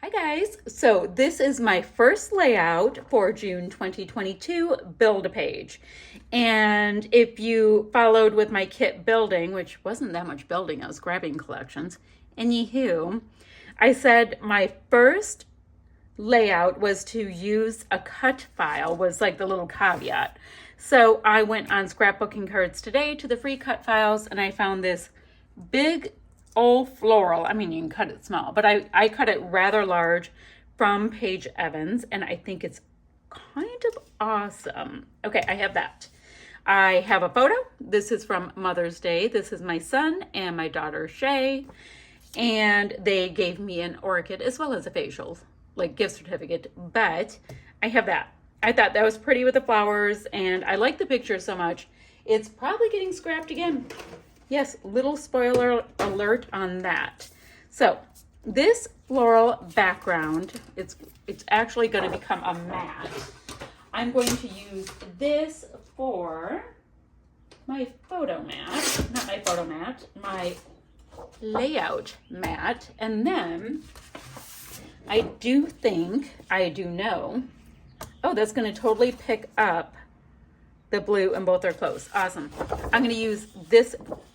Hi guys, so this is my first layout for June 2022 Build-A-Page. And if you followed with my kit building, which wasn't that much building, I was grabbing collections, anywho, I said my first layout was to use a cut file, was like the little caveat. So I went on Scrapbooking Cards today to the free cut files and I found this big old floral. I mean, you can cut it small, but I cut it rather large from Paige Evans, and I think it's kind of awesome. Okay, I have that. I have a photo. This is from Mother's Day. This is my son and my daughter Shay, and they gave me an orchid as well as a facial, like gift certificate, but I have that. I thought that was pretty with the flowers, and I like the picture so much. It's probably getting scrapped again. Yes, little spoiler alert on that. So this floral background, it's actually going to become a mat. I'm going to use this for my photo mat, not my photo mat, my layout mat. And then I do know, oh, that's going to totally pick up the blue in both our clothes. Awesome. I'm going to use this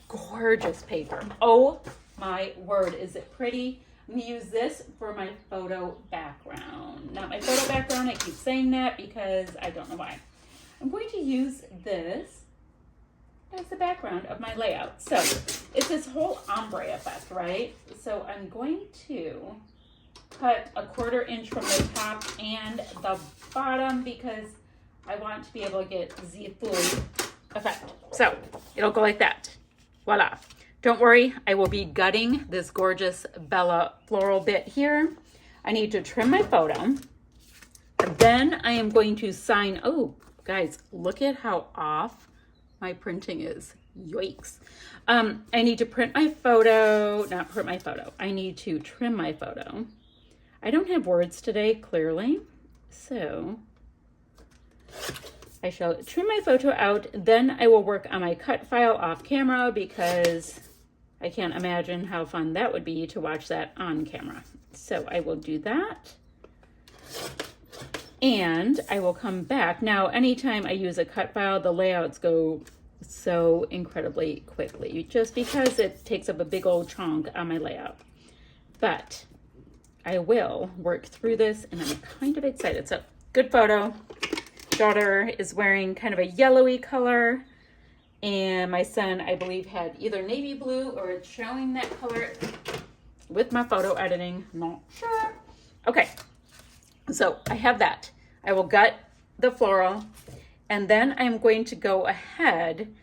gorgeous paper. Oh my word, is it pretty? I'm going to use this for my photo background. Not my photo background, I keep saying that because I don't know why. I'm going to use this as the background of my layout. So it's this whole ombre effect, right? So I'm going to cut a 1/4 inch from the top and the bottom because I want to be able to get the full effect. So it'll go like that. Voila. Don't worry, I will be gutting this gorgeous Bella floral bit here. I need to trim my photo. Then I am going to sign, oh, guys, look at how off my printing is. Yikes. I need to print my photo, not print my photo. I need to trim my photo. I don't have words today, clearly. So I shall trim my photo out, then I will work on my cut file off camera because I can't imagine how fun that would be to watch that on camera. So I will do that. And I will come back. Now, anytime I use a cut file, the layouts go so incredibly quickly just because it takes up a big old chunk on my layout. But I will work through this and I'm kind of excited. So good photo. Daughter is wearing kind of a yellowy color, and my son, I believe, had either navy blue or it's showing that color with my photo editing. Not sure. Okay, so I have that. I will gut the floral, and then I'm going to go ahead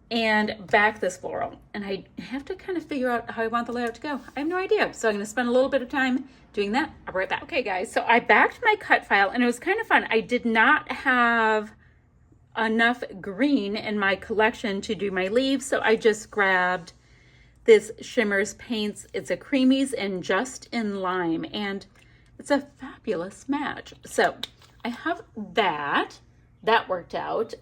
and back this floral. And I have to kind of figure out how I want the layout to go. I have no idea. So I'm going to spend a little bit of time doing that. I'll be right back. Okay, guys, so I backed my cut file and it was kind of fun. I did not have enough green in my collection to do my leaves, so I just grabbed this Shimmers Paints. It's a Creamies and Just in Lime, and it's a fabulous match. So I have that. That worked out.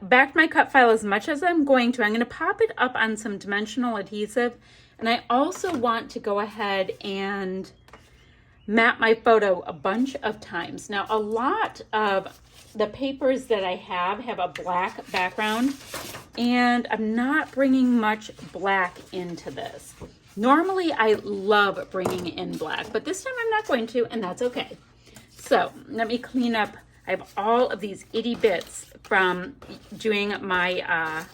Backed my cut file as much as I'm going to. I'm going to pop it up on some dimensional adhesive, and I also want to go ahead and map my photo a bunch of times. Now, a lot of the papers that I have a black background, and I'm not bringing much black into this. Normally, I love bringing in black, but this time I'm not going to, and that's okay. So let me clean up. I have all of these itty bits from doing my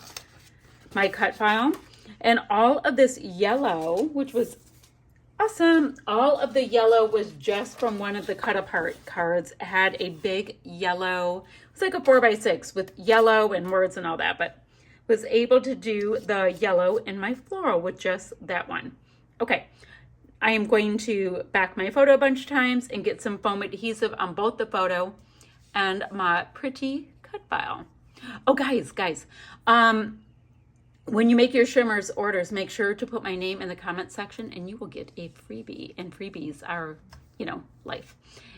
my cut file, and all of this yellow, which was awesome. All of the yellow was just from one of the cut apart cards. It had a big yellow, it's like a 4x6 with yellow and words and all that, but was able to do the yellow in my floral with just that one. Okay, I am going to back my photo a bunch of times and get some foam adhesive on both the photo and my pretty cut file. Oh, guys, when you make your Shimmers orders, make sure to put my name in the comment section and you will get a freebie, and freebies are, you know, life.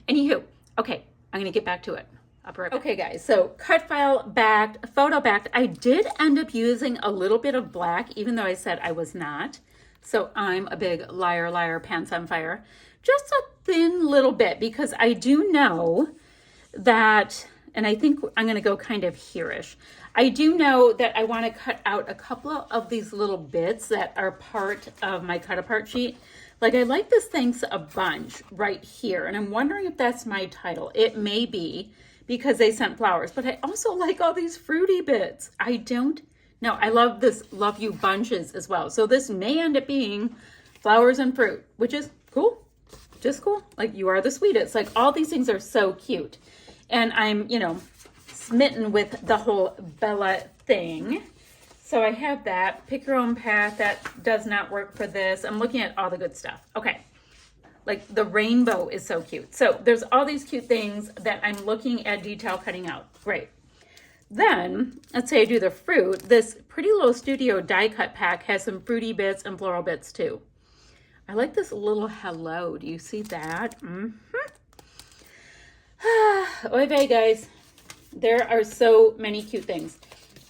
Anywho, okay, I'm gonna get back to it. I'll be right back. Okay, guys, so cut file backed, photo backed. I did end up using a little bit of black, even though I said I was not. So I'm a big liar, liar, pants on fire. Just a thin little bit, because I do know that, and I think I'm going to go kind of here-ish. I do know that I want to cut out a couple of these little bits that are part of my cut apart sheet. Like, I like this Thanks a Bunch right here, and I'm wondering if that's my title. It may be, because they sent flowers, but I also like all these fruity bits. I don't know. I love this Love You bunches as well. So this may end up being flowers and fruit, which is cool. Just cool. Like, you are the sweetest. Like, all these things are so cute. And I'm, you know, smitten with the whole Bella thing. So I have that. Pick your own path. That does not work for this. I'm looking at all the good stuff. Okay. Like, the rainbow is so cute. So there's all these cute things that I'm looking at detail cutting out. Great. Then, let's say I do the fruit. This Pretty Little Studio die cut pack has some fruity bits and floral bits too. I like this little hello. Do you see that? Oy vey, guys. There are so many cute things.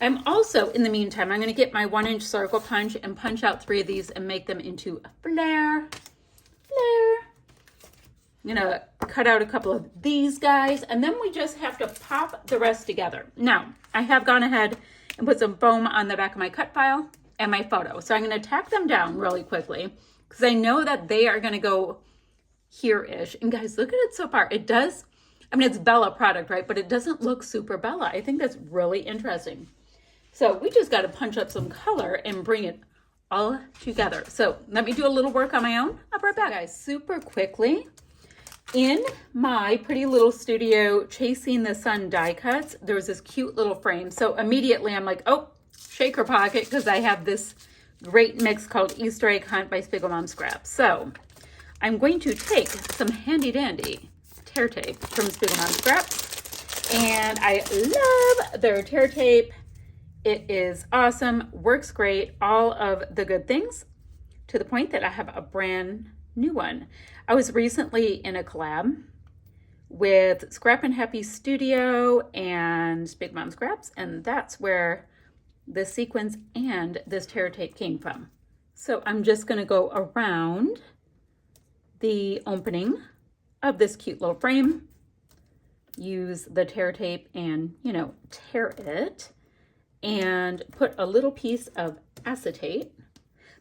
I'm also, in the meantime, I'm going to get my 1-inch circle punch and punch out 3 of these and make them into a flare. I'm going to cut out a couple of these guys, and then we just have to pop the rest together. Now, I have gone ahead and put some foam on the back of my cut file and my photo. So I'm going to tack them down really quickly, because I know that they are going to go here-ish. And guys, look at it so far. It does, I mean, it's Bella product, right? But it doesn't look super Bella. I think that's really interesting. So we just got to punch up some color and bring it all together. So let me do a little work on my own. I'll be right back, guys. Super quickly, in my Pretty Little Studio Chasing the Sun die cuts, there was this cute little frame. So immediately I'm like, oh, shaker pocket, because I have this great mix called Easter Egg Hunt by Spiegelmom Scraps. So I'm going to take some handy dandy tear tape from Spiegelmom Scraps, and I love their tear tape. It is awesome, works great, all of the good things, to the point that I have a brand new one. I was recently in a collab with Scrap and Happy Studio and Spiegelmom Scraps, and that's where this sequence and this tear tape came from. So I'm just going to go around the opening of this cute little frame, use the tear tape and, you know, tear it, and put a little piece of acetate.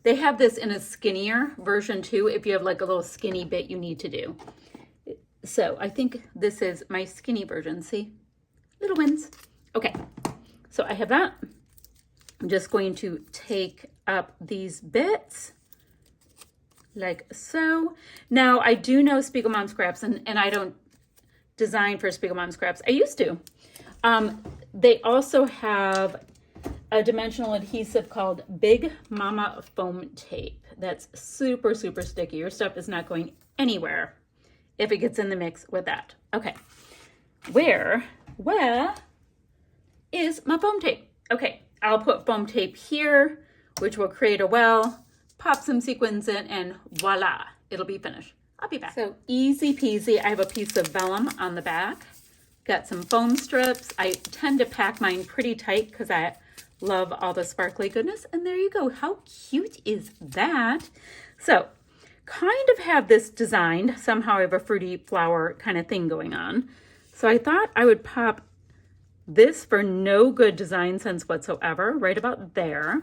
They have this in a skinnier version too, if you have like a little skinny bit you need to do. So I think this is my skinny version. See? Little wins. Okay, so I have that. I'm just going to take up these bits like so. Now, I do know Spiegelmom Scraps, and I don't design for Spiegelmom Scraps. I used to. They also have a dimensional adhesive called Big Mama Foam Tape. That's super, super sticky. Your stuff is not going anywhere if it gets in the mix with that. Okay, where is my foam tape? Okay, I'll put foam tape here, which will create a well, pop some sequins in, and voila, it'll be finished. I'll be back. So easy peasy. I have a piece of vellum on the back. Got some foam strips. I tend to pack mine pretty tight because I love all the sparkly goodness. And there you go. How cute is that? So kind of have this designed. Somehow I have a fruity flower kind of thing going on. So I thought I would pop this for no good design sense whatsoever, right about there.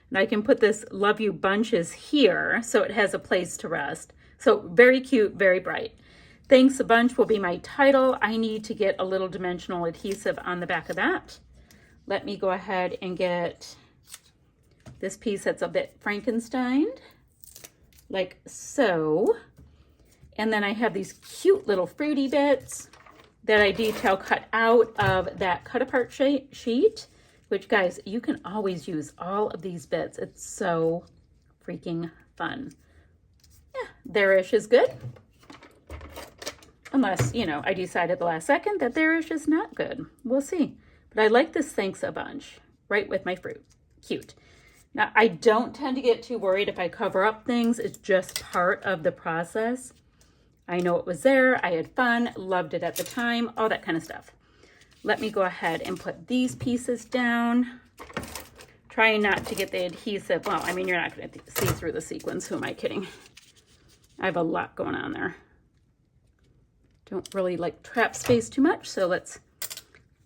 And I can put this Love You bunches here so it has a place to rest. So very cute, very bright. Thanks a Bunch will be my title. I need to get a little dimensional adhesive on the back of that. Let me go ahead and get this piece that's a bit Frankensteined, like so. And then I have these cute little fruity bits that I detail cut out of that cut apart sheet, which guys, you can always use all of these bits. It's so freaking fun. Yeah, there-ish is good. Unless, you know, I decide at the last second that there-ish is not good. We'll see. But I like this Thanks a Bunch right with my fruit. Cute. Now, I don't tend to get too worried if I cover up things. It's just part of the process. I know it was there. I had fun, loved it at the time, all that kind of stuff. Let me go ahead and put these pieces down. Trying not to get the adhesive. Well, I mean, you're not going to see through the sequins. Who am I kidding? I have a lot going on there. Don't really like trap space too much, so let's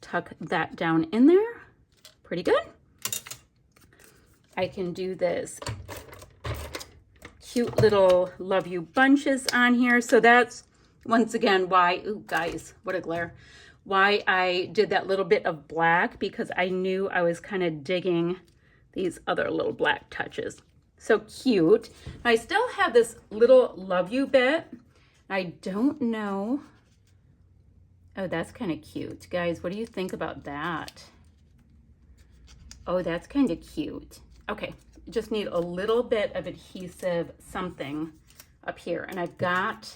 tuck that down in there. Pretty good. I can do this cute little love you bunches on here. So that's once again why, ooh guys, what a glare. Why I did that little bit of black, because I knew I was kind of digging these other little black touches. So cute. I still have this little love you bit. I don't know. Oh, that's kind of cute. Guys, what do you think about that? Oh, that's kind of cute. Okay, just need a little bit of adhesive something up here. And I've got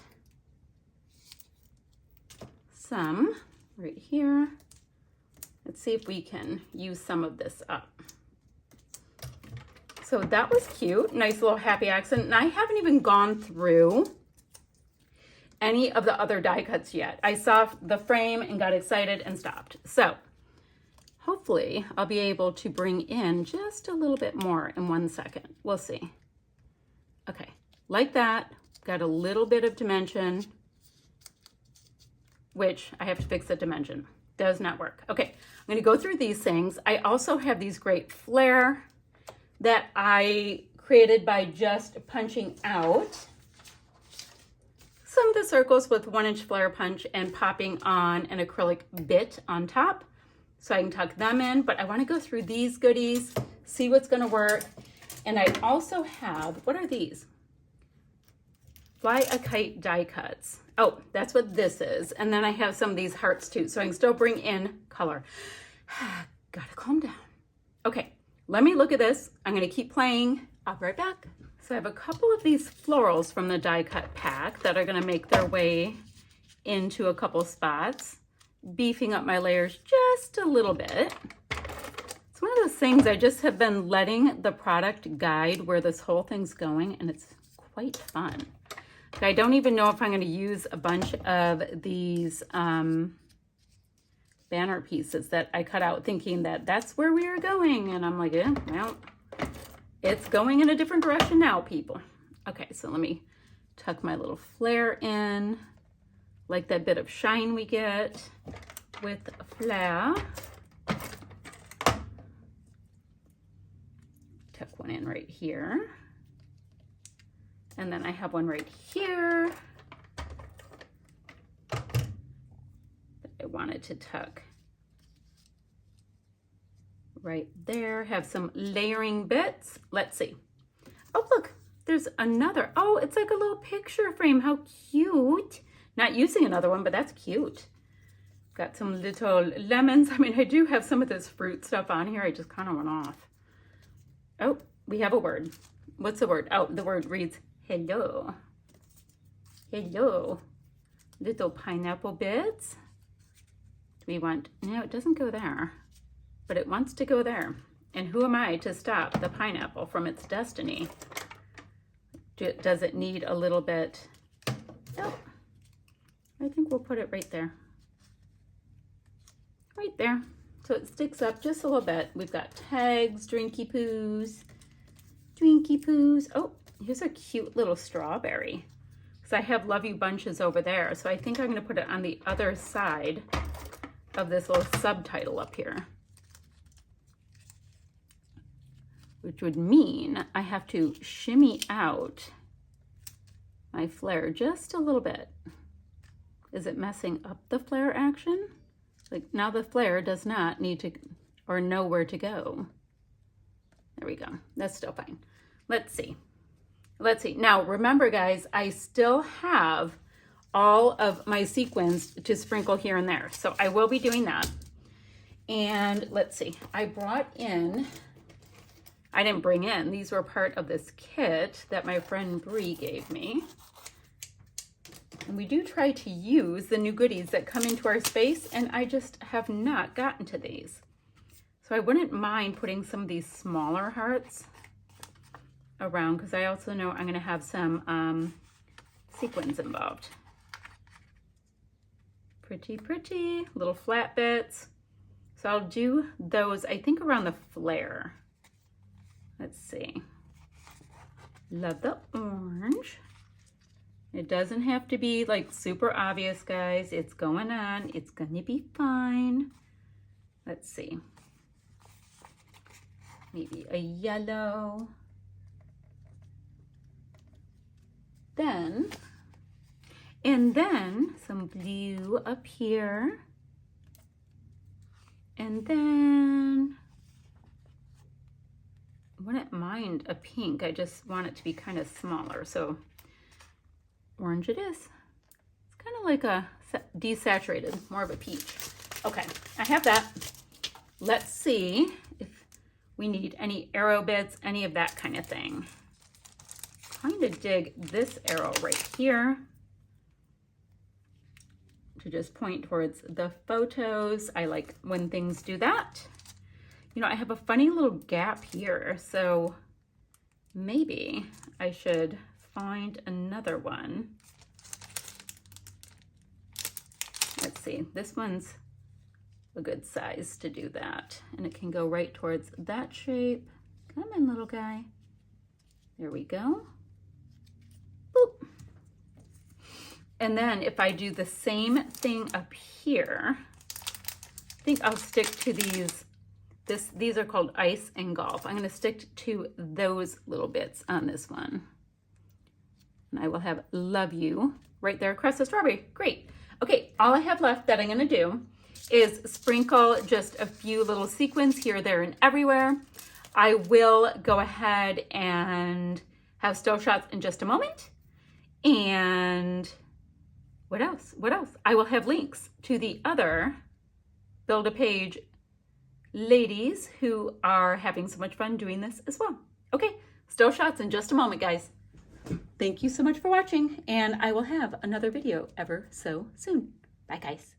some right here. Let's see if we can use some of this up. So that was cute. Nice little happy accent. And I haven't even gone through any of the other die cuts yet. I saw the frame and got excited and stopped. So hopefully I'll be able to bring in just a little bit more in 1 second. We'll see. Okay, like that. Got a little bit of dimension, which I have to fix the dimension. Does not work. Okay, I'm gonna go through these things. I also have these great flare that I created by just punching out some of the circles with 1-inch flare punch and popping on an acrylic bit on top so I can tuck them in. But I want to go through these goodies, see what's going to work. And I also have, what are these? Fly a Kite die cuts. Oh, that's what this is. And then I have some of these hearts too, so I can still bring in color. Gotta calm down. Okay, let me look at this. I'm gonna keep playing. I'll be right back. So I have a couple of these florals from the die cut pack that are gonna make their way into a couple spots, beefing up my layers just a little bit. It's one of those things, I just have been letting the product guide where this whole thing's going, and it's quite fun. I don't even know if I'm going to use a bunch of these banner pieces that I cut out thinking that that's where we are going. And I'm like, yeah, well, it's going in a different direction now, people. Okay, so let me tuck my little flare in, like that bit of shine we get with a flare. Tuck one in right here. And then I have one right here that I wanted to tuck right there. Have some layering bits. Let's see. Oh, look, there's another. Oh, it's like a little picture frame. How cute. Not using another one, but that's cute. Got some little lemons. I mean, I do have some of this fruit stuff on here. I just kind of went off. Oh, we have a word. What's the word? Oh, the word reads hello. Hello. Little pineapple bits. Do we want, no, it doesn't go there, but it wants to go there. And who am I to stop the pineapple from its destiny? Does it need a little bit? Oh, I think we'll put it right there. Right there. So it sticks up just a little bit. We've got tags, drinky poos. Drinky poos. Oh, here's a cute little strawberry. Because I have Love You bunches over there. So I think I'm going to put it on the other side of this little subtitle up here. Which would mean I have to shimmy out my flare just a little bit. Is it messing up the flare action? Like now the flare does not need to or know where to go. There we go. That's still fine. Let's see. Let's see. Now remember guys, I still have all of my sequins to sprinkle here and there. So I will be doing that. And let's see. I didn't bring in, these were part of this kit that my friend Bree gave me. And we do try to use the new goodies that come into our space, and I just have not gotten to these. So I wouldn't mind putting some of these smaller hearts around, because I also know I'm going to have some sequins involved. Pretty, pretty, little flat bits. So I'll do those, I think, around the flare. Let's see. Love the orange. It doesn't have to be like super obvious, guys. It's going on. It's going to be fine. Let's see. Maybe a yellow. And then some blue up here. And then, I wouldn't mind a pink. I just want it to be kind of smaller. So orange it is. It's kind of like a desaturated, more of a peach. Okay, I have that. Let's see if we need any arrow bits, any of that kind of thing. Kind of dig this arrow right here to just point towards the photos. I like when things do that. You know, I have a funny little gap here, so maybe I should find another one. Let's see, this one's a good size to do that. And it can go right towards that shape. Come on, little guy. There we go. Boop. And then if I do the same thing up here, I think I'll stick to these. These are called Ice and Golf. I'm going to stick to those little bits on this one. And I will have Love You right there across the strawberry. Great. Okay, all I have left that I'm going to do is sprinkle just a few little sequins here, there, and everywhere. I will go ahead and have still shots in just a moment. And what else? What else? I will have links to the other Build-A-Page ladies who are having so much fun doing this as well. Okay, still shots in just a moment, guys. Thank you so much for watching, and I will have another video ever so soon. Bye, guys.